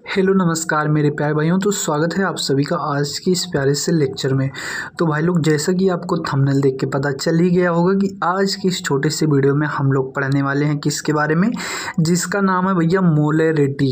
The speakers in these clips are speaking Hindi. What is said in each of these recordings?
हेलो नमस्कार मेरे प्यारे भाइयों। तो स्वागत है आप सभी का आज की इस प्यारे से लेक्चर में। तो भाई लोग, जैसा कि आपको थंबनेल देख के पता चल ही गया होगा कि आज की इस छोटे से वीडियो में हम लोग पढ़ने वाले हैं किसके बारे में, जिसका नाम है भैया मोलरिटी,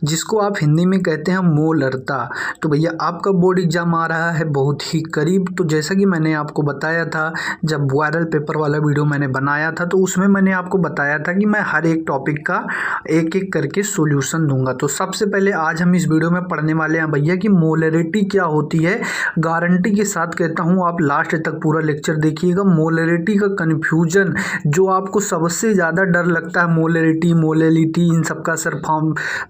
जिसको आप हिंदी में कहते हैं मोलरता। तो भैया आपका बोर्ड एग्जाम आ रहा है बहुत ही करीब। तो जैसा कि मैंने आपको बताया था, जब वायरल पेपर वाला वीडियो मैंने बनाया था तो उसमें मैंने आपको बताया था कि मैं हर एक टॉपिक का एक एक करके सॉल्यूशन दूंगा। तो सबसे पहले आज हम इस वीडियो में पढ़ने वाले हैं भैया कि मोलरिटी क्या होती है। गारंटी के साथ कहता हूं, आप लास्ट तक पूरा लेक्चर देखिएगा। मोलरिटी का कन्फ्यूजन जो आपको सबसे ज़्यादा डर लगता है, मोलरिटी मोलरिटी इन सबका सर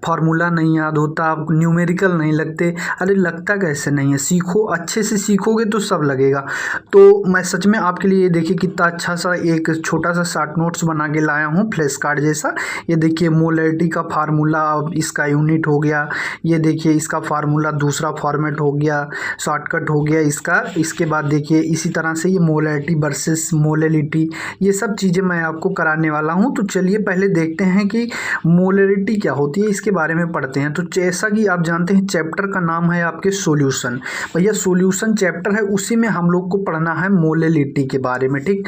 फार्मूला नहीं याद होता, आप न्यूमेरिकल नहीं लगते। अरे लगता कैसे नहीं है, सीखो, अच्छे से सीखोगे तो सब लगेगा। तो मैं सच में आपके लिए देखिए कितना अच्छा सा एक छोटा सा शॉर्ट नोट्स बना के लाया हूँ, फ्लैश कार्ड जैसा। ये देखिए मोलरिटी का फार्मूला, इसका यूनिट हो गया। ये देखिए इसका फार्मूला दूसरा फॉर्मेट हो गया, शॉर्टकट हो गया इसका। इसके बाद देखिए इसी तरह से ये मोलरिटी वर्सेस मोलरिटी, ये सब चीज़ें मैं आपको कराने वाला हूँ। तो चलिए पहले देखते हैं कि मोलरिटी क्या होती है, इसके बारे में पढ़ते हैं। तो जैसा कि आप जानते हैं चैप्टर का नाम है आपके सॉल्यूशन। भैया सॉल्यूशन चैप्टर है, उसी में हम लोग को पढ़ना है मोलरिटी के बारे में, ठीक।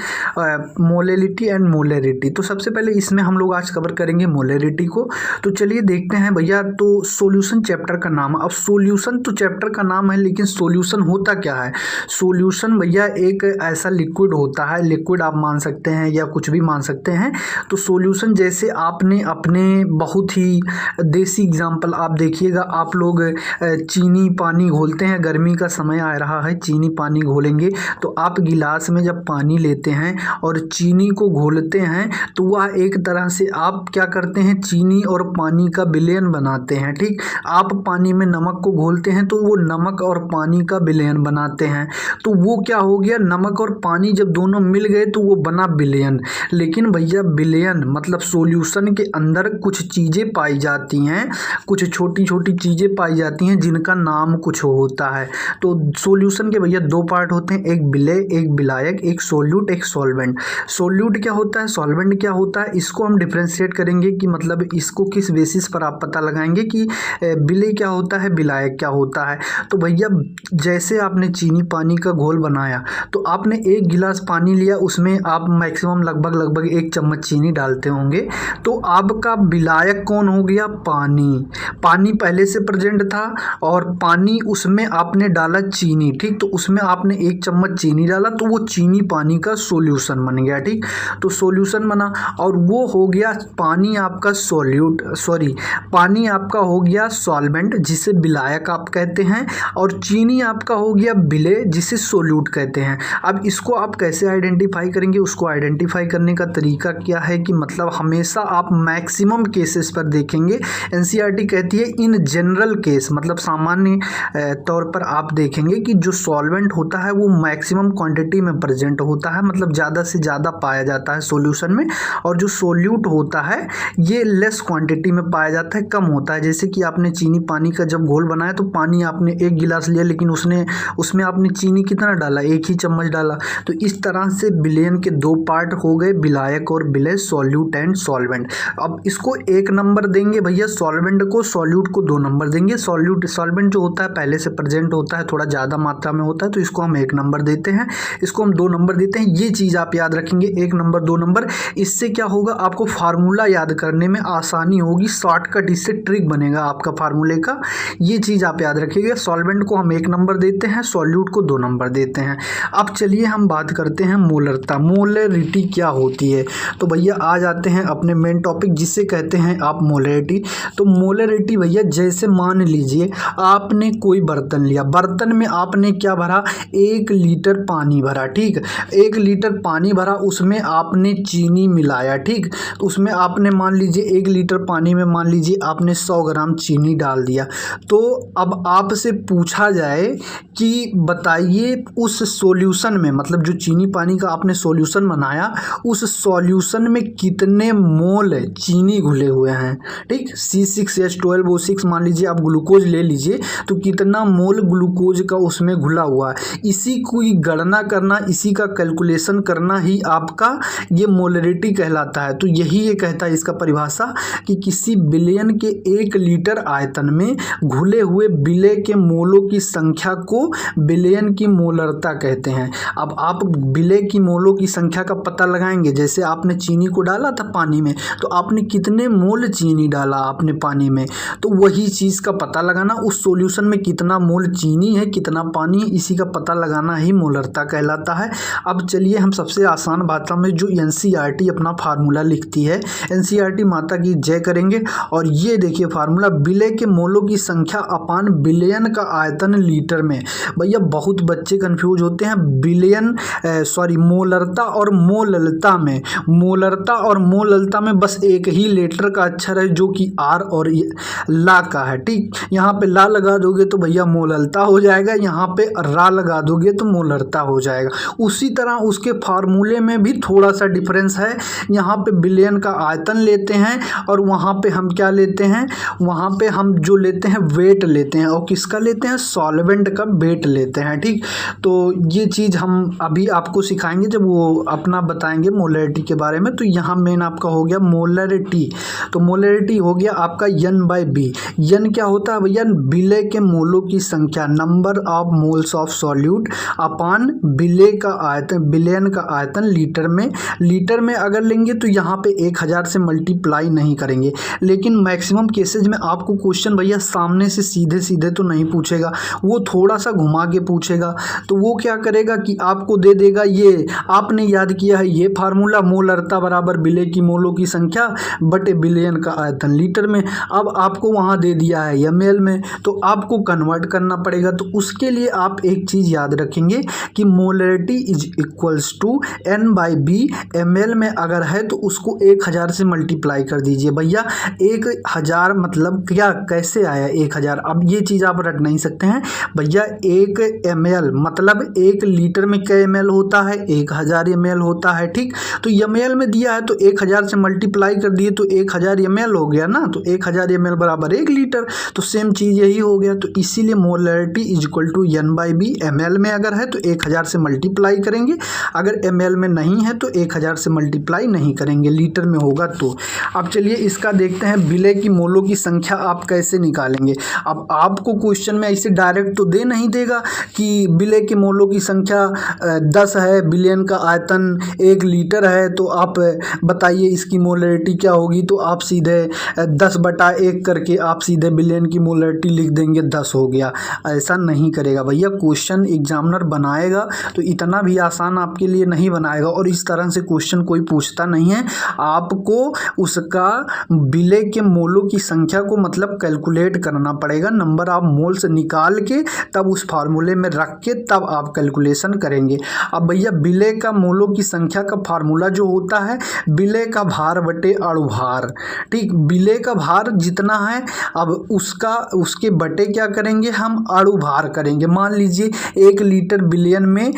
Molarity and molarity. तो सबसे पहले इसमें हम लोग आज कवर करेंगे मोलरिटी को। तो चलिए देखते हैं भैया। तो सॉल्यूशन चैप्टर का नाम है। अब सॉल्यूशन तो चैप्टर का नाम है, लेकिन सॉल्यूशन होता क्या है? सॉल्यूशन भैया एक ऐसा लिक्विड होता है, लिक्विड आप मान सकते हैं या कुछ भी मान सकते हैं। तो सॉल्यूशन जैसे आपने अपने बहुत ही देसी एग्जांपल आप देखिएगा, आप लोग चीनी पानी घोलते हैं, गर्मी का समय आ रहा है, चीनी पानी घोलेंगे तो आप गिलास में जब पानी लेते हैं और चीनी को घोलते हैं तो वह एक तरह से आप क्या करते हैं, चीनी और पानी का विलयन बनाते हैं, ठीक। आप पानी में नमक को घोलते हैं तो वो नमक और पानी का विलयन बनाते हैं। तो वो क्या हो गया, नमक और पानी जब दोनों मिल गए तो वो बना विलयन। लेकिन भैया विलयन मतलब सॉल्यूशन के अंदर कुछ चीज़ें पाई जाती हैं, कुछ छोटी छोटी चीज़ें पाई जाती हैं जिनका नाम कुछ होता है। तो सॉल्यूशन के भैया दो पार्ट होते हैं, एक विलेय एक विलायक, एक सोल्यूट एक सॉल्वेंट। सोल्यूट क्या होता है, सॉल्वेंट क्या होता है, इसको हम डिफ्रेंशिएट करेंगे कि मतलब इसको किस बेसिस पर आप पता लगाएंगे कि विलेय क्या होता है, विलायक क्या होता है। तो भैया जैसे आपने चीनी पानी का घोल बनाया तो आपने एक गिलास पानी लिया, उसमें आप मैक्सिमम लगभग 1 चम्मच चीनी डालते होंगे। तो आपका विलायक कौन हो गया, पानी। पानी पहले से प्रेजेंट था और पानी उसमें आपने डाला चीनी, ठीक। तो उसमें आपने 1 चम्मच चीनी डाला तो वो चीनी पानी का सॉल्यूशन बन गया, ठीक। तो सॉल्यूशन बना और वो हो गया पानी आपका सॉल्यूट, सॉरी पानी आपका हो गया सॉल्वेंट जिसे विलायक आप कहते हैं, और चीनी आपका हो गया विलेय जिसे सोल्यूट कहते हैं। अब इसको आप कैसे आइडेंटिफाई करेंगे, उसको आइडेंटिफाई करने का तरीका क्या है कि मतलब हमेशा आप मैक्सिमम केसेस पर देखेंगे। एनसीईआरटी कहती है इन जनरल केस, मतलब सामान्य तौर पर आप देखेंगे कि जो सॉल्वेंट होता है वो मैक्सिमम क्वांटिटी में प्रेजेंट होता है, मतलब ज़्यादा से ज़्यादा पाया जाता है सॉल्यूशन में। और जो सोल्यूट होता है ये लेस क्वांटिटी में पाया जाता है, कम होता है। जैसे कि आपने चीनी पानी का जब घोल बनाया तो पानी आपने 1 गिलास लिया, लेकिन उसमें आपने चीनी कितना डाला, 1 ही चम्मच डाला। तो इस तरह से विलयन के 2 पार्ट हो गए, विलायक और विलेय, सॉल्यूट एंड सॉल्वेंट। अब इसको 1 नंबर देंगे भैया, सॉल्वेंट को, सॉल्यूट को 2 नंबर देंगे। सॉल्वेंट जो होता है पहले से प्रेजेंट होता है, थोड़ा ज़्यादा मात्रा में होता है, तो इसको हम 1 नंबर देते हैं, इसको हम 2 नंबर देते हैं। ये चीज़ आप याद रखेंगे, 1 नंबर 2 नंबर। इससे क्या होगा, आपको फार्मूला याद करने में आसानी होगी, शॉर्टकट इससे ट्रिक बनेगा आपका फार्मूले का। ये चीज़ आप याद रखिएगा। सॉल्वेंट को हम 1 नंबर देते हैं, सॉल्यूट को 2 नंबर देते हैं। अब चलिए हम बात करते हैं मोलरता, मोलरिटी क्या होती है। तो भैया आ जाते हैं अपने मेन टॉपिक जिसे कहते हैं आप मोलरिटी। तो मोलरिटी भैया जैसे मान लीजिए आपने कोई बर्तन लिया, बर्तन में आपने क्या भरा, 1 लीटर पानी भरा, ठीक। 1 लीटर पानी भरा, उसमें आपने चीनी मिलाया, ठीक। उसमें आपने मान लीजिए 1 लीटर पानी में मान लीजिए आपने 100 ग्राम चीनी डाल दिया। तो अब आपसे पूछा जाए कि बताइए उस सॉल्यूशन में, मतलब जो चीनी पानी का आपने सॉल्यूशन बनाया, उस सॉल्यूशन में कितने मोल चीनी घुले हुए हैं, ठीक। C6H12O6 मान लीजिए आप ग्लूकोज ले लीजिए, तो कितना मोल ग्लूकोज का उसमें घुला हुआ है, इसी की गणना करना, इसी का कैलकुलेशन करना ही आपका ये मोलरिटी कहलाता है। तो यही ये कहता है इसका परिभाषा कि किसी बिलियन के 1 लीटर लीटर आयतन में घुले हुए विलेय के मोलों की संख्या को विलयन की मोलरता कहते हैं। अब आप विलेय की मोलों की संख्या का पता लगाएंगे। जैसे आपने चीनी को डाला था पानी में, तो आपने कितने मोल चीनी डाला आपने पानी में, तो वही चीज़ का पता लगाना, उस सॉल्यूशन में कितना मोल चीनी है कितना पानी है, इसी का पता लगाना ही मोलरता कहलाता है। अब चलिए हम सबसे आसान भाषा में जो एनसीईआरटी अपना फार्मूला लिखती है, एनसीईआरटी माता की जय करेंगे। और ये देखिए फार्मूला, विलेय के मोलों की संख्या अपान विलयन का आयतन लीटर में। भैया बहुत बच्चे कंफ्यूज होते हैं विलयन मोलरता और मोललता में। मोलरता और मोललता में बस एक ही लेटर का अक्षर है जो कि आर और ला का है। ठीक, यहाँ पे ला लगा दोगे तो भैया मोललता हो जाएगा, यहाँ पे रा लगा दोगे तो मोलरता हो जाएगा। उसी तरह उसके फार्मूले में भी थोड़ा सा डिफरेंस है। यहाँ पे बिलियन का आयतन लेते हैं और वहाँ पे हम क्या लेते हैं, वहाँ पे हम जो लेते हैं वेट लेते हैं। और किसका लेते हैं, सॉल्वेंट का वेट लेते हैं। ठीक, तो ये चीज़ हम अभी आपको सिखाएंगे जब वो अपना बताएंगे मोलरिटी के बारे में। तो यहाँ मेन आपका हो गया मोलरिटी। तो मोलरिटी हो गया आपका N/B। N क्या होता है भैया, विलेय के मोलों की संख्या, number of moles of solute upon विलेय का आयतन, विलयन का आयतन लीटर में। लीटर में अगर लेंगे तो यहाँ पे 1000 से मल्टीप्लाई नहीं करेंगे। लेकिन मैक्सिमम केसेज में आपको क्वेश्चन भैया सामने से सीधे सीधे तो नहीं पूछेगा, वो थोड़ा सा घुमा के पूछेगा। तो वो क्या करेगा कि आपको दे देगा, ये आपने याद किया है ये फार्मूला, मोलरता बराबर विलेय की मोलों की संख्या बटे विलयन का आयतन लीटर में। अब आपको वहाँ दे दिया है ml में, तो आपको कन्वर्ट करना पड़ेगा। तो उसके लिए आप एक चीज़ याद रखेंगे कि molarity is equals to N/B। ml में अगर है तो उसको 1000 से मल्टीप्लाई कर दीजिए। भैया 1000 मतलब क्या, कैसे आया 1000, अब ये चीज़ आप रट नहीं सकते हैं भैया। 1 ml मतलब 1 लीटर में क्या ml होता है, 1000 ml होता है। ठीक, तो ml में दिया है तो 1000 से मल्टीप्लाई कर दिए तो 1000 ml हो गया ना, तो 1000 ml बराबर 1 लीटर। तो सेम चीज़ यही हो गया। तो इसीलिए molarity is equal to N/B। ml में अगर है तो 1000 से मल्टीप्लाई करेंगे, अगर ml में नहीं है तो 1000 से मल्टीप्लाई नहीं करेंगे, लीटर में होगा तो। अब चलिए इसका देखते हैं, विलेय की मोलों की संख्या आप कैसे निकालेंगे। अब आपको क्वेश्चन में ऐसे डायरेक्ट तो दे नहीं देगा कि विलेय के मोलों की संख्या 10 है, विलयन का आयतन 1 लीटर है, तो आप बताइए इसकी मोलरिटी क्या होगी। तो आप सीधे 10/1 करके आप सीधे विलयन की मोलरिटी लिख देंगे, 10 हो गया। ऐसा नहीं करेगा भैया, क्वेश्चन एग्जामिनर बनाएगा तो इतना भी आसान आपके लिए नहीं बनाएगा और इस तरह से क्वेश्चन कोई पूछता नहीं है। आपको उसका विलेय के मोलों की संख्या को मतलब कैलकुलेट करना पड़ेगा, नंबर ऑफ मोल्स निकाल के तब उस फार्मूले में रख के तब आप कैलकुलेशन करेंगे। अब भैया विलेय का मोलों की संख्या का फार्मूला जो होता है, विलेय का भार बटे अणु भार। ठीक, विलेय का भार जितना है अब उसके बटे क्या करेंगे, हम अणु भार करेंगे। मान लीजिए 1 लीटर विलयन में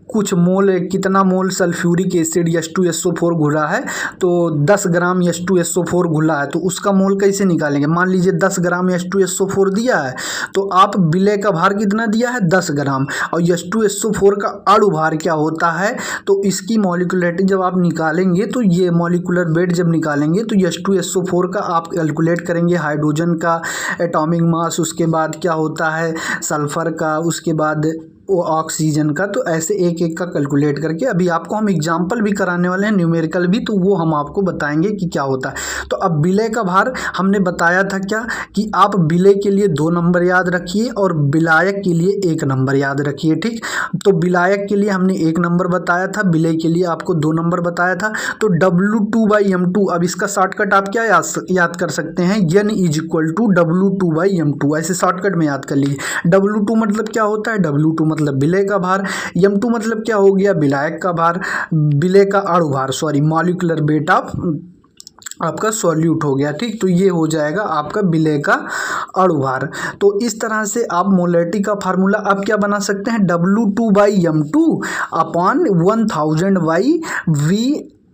कुछ मोल, कितना मोल सल्फ्यूरिक एसिड H2SO4 घुला है, तो 10 ग्राम H2SO4 घुला है, तो उसका मोल कैसे निकालेंगे। मान लीजिए 10 ग्राम H2SO4 दिया है, तो आप विलेय का भार कितना दिया है, 10 ग्राम, और H2SO4 का अणु भार क्या होता है, तो इसकी मॉलिक्यूलरिटी जब आप निकालेंगे, तो ये मॉलिक्यूलर वेट जब निकालेंगे तो H2SO4 का आप कैलकुलेट करेंगे, हाइड्रोजन का एटॉमिक मास, उसके बाद क्या होता है सल्फर का, उसके बाद वो ऑक्सीजन का। तो ऐसे एक एक का कैलकुलेट करके अभी आपको हम एग्जाम्पल भी कराने वाले हैं, न्यूमेरिकल भी, तो वो हम आपको बताएंगे कि क्या होता है। तो अब विलेय का भार हमने बताया था क्या कि आप विलेय के लिए 2 नंबर याद रखिए और विलायक के लिए 1 नंबर याद रखिए। ठीक, तो विलायक के लिए हमने 1 नंबर बताया था, विलेय के लिए आपको 2 नंबर बताया था। तो W2/M2, अब इसका शॉर्टकट आप क्या याद कर सकते हैं, N is equal to W2/M2, ऐसे शॉर्टकट में याद कर लीजिए। W2 मतलब क्या होता है, W2 मतलब विलेय का भार, M2 मतलब क्या हो गया, विलायक का भार, विलेय का अणु भार, मॉलिक्यूलर वेट ऑफ आपका सॉल्यूट हो गया। ठीक, तो ये हो जाएगा आपका विलेय का अणु भार। तो इस तरह से आप मोलरिटी का फार्मूला आप क्या बना सकते हैं, W2/M2 अपॉन 1000/V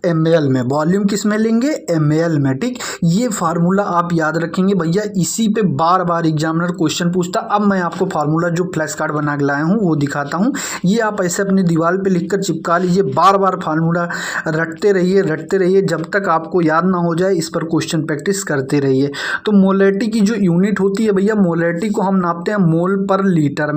ml में, वॉल्यूम किस में लेंगे, ml में। ठीक, ये फार्मूला आप याद रखेंगे भैया, इसी पे बार बार एग्जामिनर क्वेश्चन पूछता। अब मैं आपको फार्मूला जो फ्लैश कार्ड बना के लाया हूँ वो दिखाता हूँ, ये आप ऐसे अपनी दीवार पे लिखकर चिपका लीजिए, बार बार फार्मूला रटते रहिए जब तक आपको याद ना हो जाए, इस पर क्वेश्चन प्रैक्टिस करते रहिए। तो मोलैरिटी की जो यूनिट होती है भैया, मोलैरिटी को हम नापते हैं मोल पर लीटर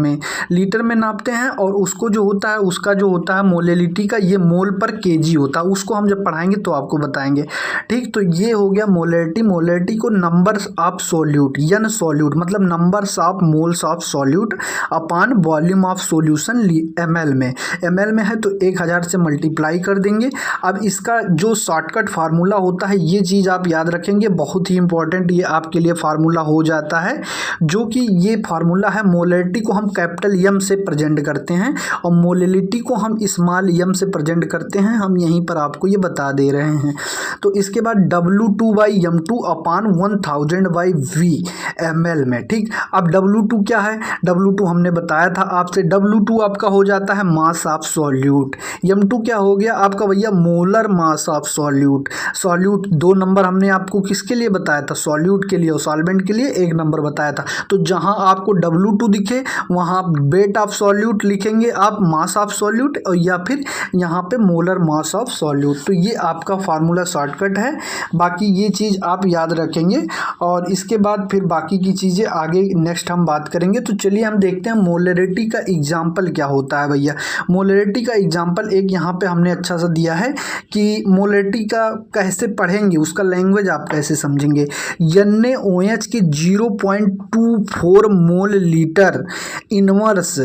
में नापते हैं, और उसको जो होता है, उसका जो होता है मोलैरिटी का, ये मोल पर केजी होता है, उसको हम जब पढ़ाएंगे तो आपको बताएंगे। ठीक, तो ये हो गया मोलैरिटी को numbers of solute, n solute मतलब numbers of moles of solute upon volume of solution ml में है तो 1000 से मल्टीप्लाई कर देंगे। अब इसका जो शॉर्टकट फार्मूला होता है, ये चीज़ आप याद रखेंगे, बहुत ही इंपॉर्टेंट ये आपके लिए फार्मूला हो जाता है, जो कि ये फार्मूला है, मोलैरिटी को हम कैपिटल M से प्रेजेंट करते हैं और मोलैरिटी को हम स्मॉल m से प्रेजेंट करते हैं, हम यहीं पर आपको ये बता दे रहे हैं। तो इसके बाद W2/m2 अपान 1000/V ml में। ठीक, अब W2 क्या है, W2 हमने बताया था आपसे, W2 आपका हो जाता है मास ऑफ सॉल्यूट, m2 क्या हो गया आपका भैया, molar mass of solute. 2 number हमने आपको किसके लिए बताया था, सॉल्यूट के लिए, और सॉल्वेंट के लिए 1 नंबर बताया था। तो जहां आपको W2 दिखे वहां वेट ऑफ सॉल्यूट लिखेंगे आप, मास ऑफ सॉल्यूट, और या फिर यहाँ पे मोलर मास ऑफ सॉल्यूट। तो ये आपका फार्मूला शॉर्टकट है, बाकी ये चीज़ आप याद रखेंगे, और इसके बाद फिर बाकी की चीज़ें आगे नेक्स्ट हम बात करेंगे। तो चलिए हम देखते हैं मोलैरिटी का एग्जाम्पल क्या होता है भैया। मोलैरिटी का एग्जाम्पल एक यहाँ पे हमने अच्छा सा दिया है कि मोलैरिटी का कैसे पढ़ेंगे, उसका लैंग्वेज आप कैसे समझेंगे। NaOH के 0.24 मोल लीटर इनवर्स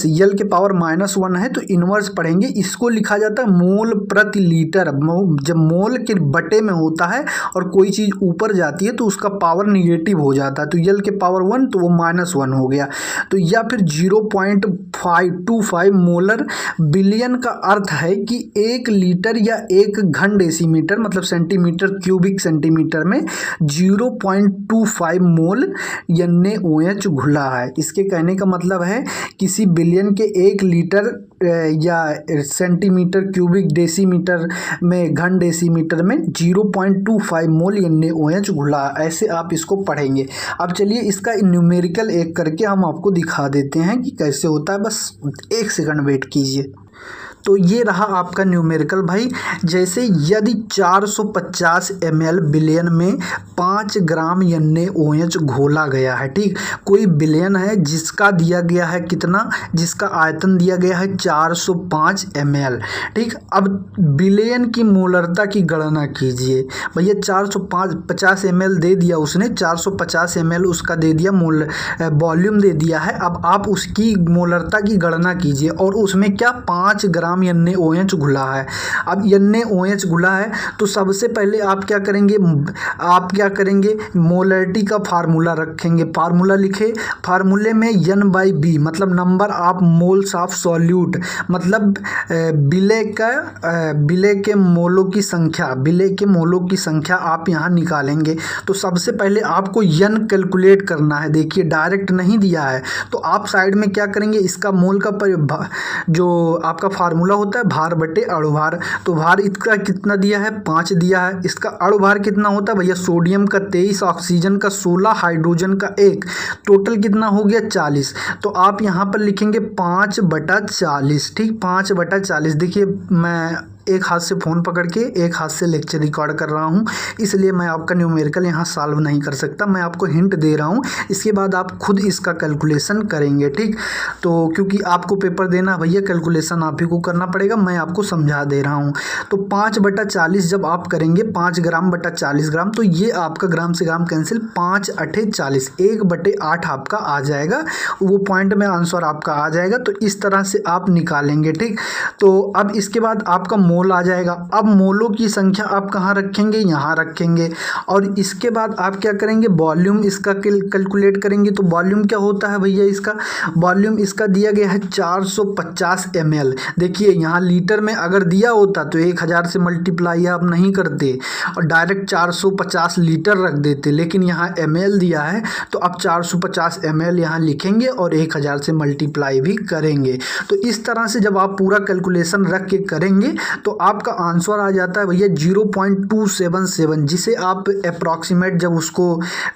यल के पावर -1 है तो इनवर्स पढ़ेंगे, इसको लिखा जाता है मोल प्रति लीटर। जब मोल के बटे में होता है और कोई चीज़ ऊपर जाती है तो उसका पावर निगेटिव हो जाता है, तो यल के पावर 1 तो वो -1 हो गया। तो या फिर 0.525 मोलर बिलियन का अर्थ है कि 1 लीटर या 1 घन डेसीमीटर मतलब सेंटीमीटर क्यूबिक सेंटीमीटर में 0.25 मोल NaOH घुला है। इसके कहने का मतलब है किसी बिलियन के 1 लीटर या सेंटीमीटर क्यूबिक डेसीमीटर में, घन डेसीमीटर में 0.25 मोल NaOH घुला, ऐसे आप इसको पढ़ेंगे। अब चलिए इसका न्यूमेरिकल एक करके हम आपको दिखा देते हैं कि कैसे होता है, बस 1 सेकंड वेट कीजिए। तो ये रहा आपका न्यूमेरिकल भाई। जैसे यदि 450 ml बिलियन में 5 ग्राम NaOH घोला गया है, ठीक, कोई बिलियन है जिसका दिया गया है कितना, जिसका आयतन दिया गया है 405 ml। ठीक, अब बिलियन की मोलरता की गणना कीजिए भैया। 450 ml दे दिया उसने, 450 ml उसका दे दिया, मोल वॉल्यूम दे दिया है। अब आप उसकी मोलरता की गणना कीजिए और उसमें क्या 5 ग्राम NaOH घुला है। अब NaOH घुला है तो सबसे पहले आप क्या करेंगे, मोलैरिटी का फार्मूला रखेंगे। फार्मूला लिखे, फार्मूले में N/B मतलब number of moles of solute, मतलब बिले के मोलों की संख्या आप यहाँ निकालेंगे। तो सबसे पहले आपको N कैलकुलेट करना है। देखिए डायरेक्ट नहीं दिया है तो आप साइड में क्या करेंगे, इसका मोल का जो आपका फार्मूला होता है भार बटे अणुभार, तो भार इसका कितना दिया है, 5 दिया है। इसका अणुभार कितना होता है भैया, सोडियम का 23, ऑक्सीजन का 16, हाइड्रोजन का 1, टोटल कितना हो गया 40। तो आप यहाँ पर लिखेंगे 5/40। ठीक, 5/40। देखिए मैं एक हाथ से फ़ोन पकड़ के एक हाथ से लेक्चर रिकॉर्ड कर रहा हूँ, इसलिए मैं आपका न्यूमेरिकल यहाँ सॉल्व नहीं कर सकता, मैं आपको हिंट दे रहा हूँ। इसके बाद आप खुद इसका कैलकुलेशन करेंगे। ठीक, तो क्योंकि आपको पेपर देना भैया, कैलकुलेशन आप ही को करना पड़ेगा, मैं आपको समझा दे रहा हूँ। तो 5/40 जब आप करेंगे, 5 ग्राम/40 ग्राम, तो ये आपका ग्राम से ग्राम कैंसिल, 5×8=40, 1/8 आपका आ जाएगा, वो पॉइंट में आंसर आपका आ जाएगा। तो इस तरह से आप निकालेंगे। ठीक, तो अब इसके बाद आपका मोल आ जाएगा। अब मोलों की संख्या आप कहाँ रखेंगे, यहाँ रखेंगे। और इसके बाद आप क्या करेंगे, वॉल्यूम इसका कैलकुलेट करेंगे। तो वॉल्यूम क्या होता है भैया, इसका वॉल्यूम इसका दिया गया है 450 ml। देखिए यहाँ लीटर में अगर दिया होता तो 1000 से मल्टीप्लाई आप नहीं करते और डायरेक्ट 450 लीटर रख देते, लेकिन यहाँ ml दिया है तो अब 450 ml यहाँ लिखेंगे और 1000 से मल्टीप्लाई भी करेंगे। तो इस तरह से जब आप पूरा कैलकुलेशन रख के करेंगे तो आपका आंसर आ जाता है भैया 0.277, जिसे आप अप्रॉक्सीमेट जब उसको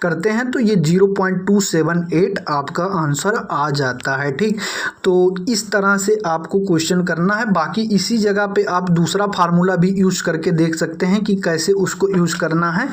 करते हैं तो ये 0.278 आपका आंसर आ जाता है। ठीक, तो इस तरह से आपको क्वेश्चन करना है। बाकी इसी जगह पे आप दूसरा फार्मूला भी यूज करके देख सकते हैं कि कैसे उसको यूज करना है,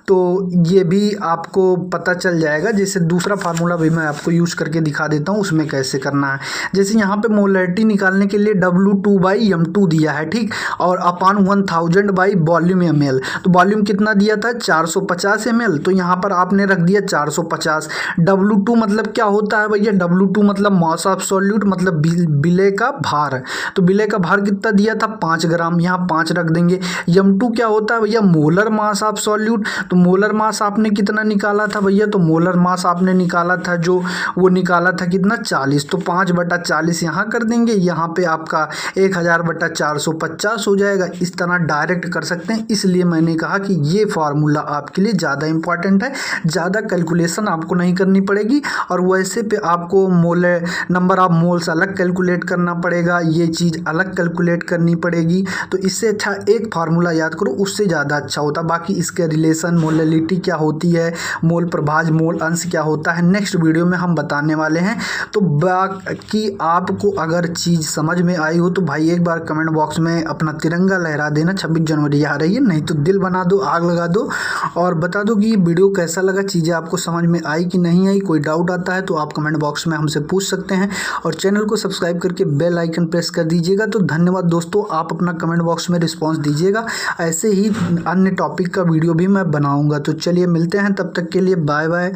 तो ये भी आपको पता चल जाएगा। जैसे दूसरा फार्मूला भी मैं आपको यूज करके दिखा देता हूँ उसमें कैसे करना है। जैसे यहाँ पे मोलैरिटी निकालने के लिए W2/m2 दिया है, ठीक, और अपान 1000 बाई वॉल्यूम ml, तो वॉल्यूम कितना दिया था 450 ml, तो यहाँ पर आपने रख दिया 450। W2 मतलब क्या होता है भैया, W2 मतलब मास ऑफ सॉल्यूट, मतलब विलेय का भार, तो विलेय का भार कितना दिया था 5 ग्राम, यहाँ 5 रख देंगे। m2 क्या होता है भैया, मोलर मास ऑफ सॉल्यूट, तो मोलर मास आपने कितना निकाला था भैया, तो मोलर मास आपने निकाला था जो वो निकाला था कितना 40, तो 5/40 यहाँ कर देंगे, यहाँ पे आपका 1000/450 हो जाएगा। इस तरह डायरेक्ट कर सकते हैं, इसलिए मैंने कहा कि ये फार्मूला आपके लिए ज़्यादा इंपॉर्टेंट है, ज़्यादा कैलकुलेशन आपको नहीं करनी पड़ेगी, और वैसे पे आपको मोल नंबर ऑफ मोल्स अलग कैलकुलेट करना पड़ेगा, ये चीज़ अलग कैलकुलेट करनी पड़ेगी। तो इससे अच्छा एक फार्मूला याद करो, उससे ज़्यादा अच्छा होता। बाकी इसके रिलेशन, मोलैलिटी क्या होती है, मोल प्रभाज, मोल अंश क्या होता है, नेक्स्ट वीडियो में हम बताने वाले हैं। तो बाकी आपको अगर चीज़ समझ में आई हो तो भाई एक बार कमेंट बॉक्स में अपना तिरंगा लहरा देना, 26 जनवरी आ रही है, नहीं तो दिल बना दो, आग लगा दो, और बता दो कि ये वीडियो कैसा लगा, चीज़ें आपको समझ में आई कि नहीं आई। कोई डाउट आता है तो आप कमेंट बॉक्स में हमसे पूछ सकते हैं, और चैनल को सब्सक्राइब करके बेल आइकन प्रेस कर दीजिएगा। तो धन्यवाद दोस्तों, आप अपना कमेंट बॉक्स में रिस्पॉन्स दीजिएगा, ऐसे ही अन्य टॉपिक का वीडियो भी मैं बनाऊँगा। तो चलिए मिलते हैं, तब तक के लिए बाय बाय।